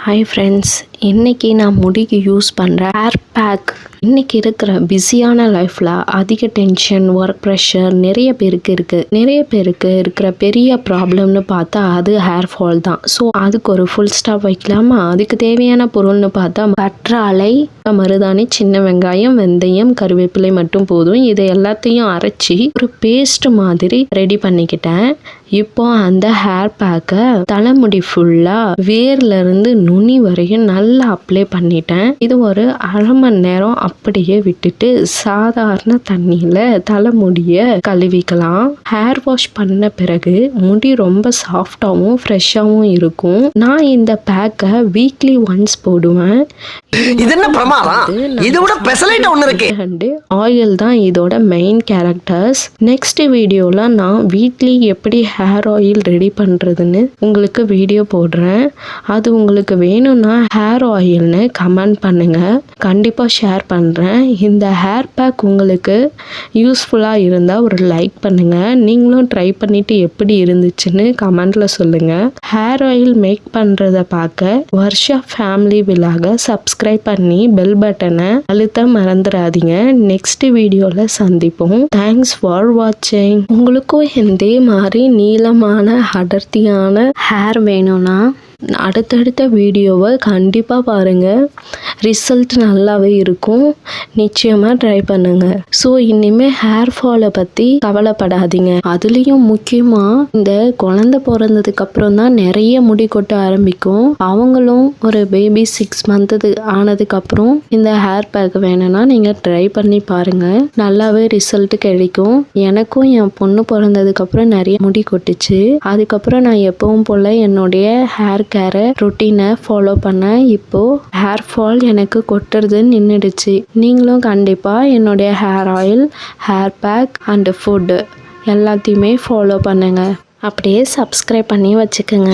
Hi friends, இன்றைக்கி நான் முடிக்கு யூஸ் பண்ணுற ஹேர் பேக். இன்றைக்கி இருக்கிற பிஸியான லைஃப்பில் அதிக டென்ஷன், ஒர்க் ப்ரெஷர் நிறைய பேருக்கு இருக்கிற பெரிய ப்ராப்ளம்னு பார்த்தா அது ஹேர் ஃபால் தான். ஸோ அதுக்கு ஒரு ஃபுல் ஸ்டாப் வைக்கலாமா? அதுக்கு தேவையான பொருள்னு பார்த்தா கற்றாழை, மருதாணி, சின்ன வெங்காயம், வெந்தயம், கருவேப்பிலை மட்டும் போதும். இதை எல்லாத்தையும் அரைச்சி ஒரு பேஸ்ட் மாதிரி ரெடி பண்ணிக்கிட்டேன். இப்போ அந்த ஹேர் பேக்கை தலைமுடி ஃபுல்லாக வேர்லேருந்து நுனி வரையும் நல்லா அப்ளை பண்ணிட்டேன். இது ஒரு அரை மணி நேரம் அப்படியே விட்டுட்டு சாதாரண தண்ணியில் தலைமுடியை கழுவிக்கலாம். ஹேர் வாஷ் பண்ண பிறகு முடி ரொம்ப சாஃப்டாகவும் ஃப்ரெஷ்ஷாகவும் இருக்கும். நான் இந்த பேக்கை வீக்லி ஒன்ஸ் போடுவேன். ஆயில் தான் இதோட மெயின் கேரக்டர்ஸ். நெக்ஸ்ட் வீடியோல நான் வீட்லி எப்படி ஹேர் ஆயில் ரெடி பண்றதுன்னு உங்களுக்கு வீடியோ போடுறேன். அது உங்களுக்கு வேணும்னா ஹேர் ஆயில்னு கமெண்ட் பண்ணுங்க, கண்டிப்பா ஷேர் பண்றேன். இந்த ஹேர் பேக் உங்களுக்கு யூஸ்ஃபுல்லா இருந்தா ஒரு லைக் பண்ணுங்க. நீங்களும் ட்ரை பண்ணிட்டு எப்படி இருந்துச்சுன்னு கமெண்ட்ல சொல்லுங்க. ஹேர் ஆயில் மேக் பண்றத பார்க்க வர்ஷா ஃபேமிலி விலாக சப்ஸ்கிரைப் பண்ணி பெல் பட்டனை அழுத்த மறந்துடாதீங்க. நெக்ஸ்ட் வீடியோல சந்திப்போம். தேங்க்ஸ் ஃபார் வாட்சிங். உங்களுக்கும் இதே மாதிரி நீளமான அடர்த்தியான ஹேர் வேணும்னா அடுத்தடுத்த வீடியோவை கண்டிப்பாக பாருங்கள். ரிசல்ட் நல்லாவே இருக்கும். நிச்சயமாக ட்ரை பண்ணுங்கள். ஸோ இனிமேல் ஹேர் ஃபாலை பற்றி கவலைப்படாதீங்க. அதுலேயும் முக்கியமாக இந்த குழந்தை பிறந்ததுக்கு அப்புறம் தான் நிறைய முடி கொட்ட ஆரம்பிக்கும். அவங்களும் ஒரு பேபி 6 மந்த்து ஆனதுக்கப்புறம் இந்த ஹேர் பேக் வேணும்னா நீங்கள் ட்ரை பண்ணி பாருங்கள். நல்லாவே ரிசல்ட் கிடைக்கும். எனக்கும் என் பொண்ணு பிறந்ததுக்கப்புறம் நிறைய முடி கொட்டுச்சு. அதுக்கப்புறம் நான் எப்பவும் போல் என்னுடைய ஹேர் கேரை ரொட்டீனை ஃபாலோ பண்ணேன். இப்போ ஹேர் ஃபால் எனக்கு கொட்டுறது நின்றுடுச்சு. நீங்களும் கண்டிப்பாக என்னுடைய hair oil, hair pack and food எல்லாத்தையுமே ஃபாலோ பண்ணுங்க. அப்படியே சப்ஸ்கிரைப் பண்ணி வச்சுக்கோங்க.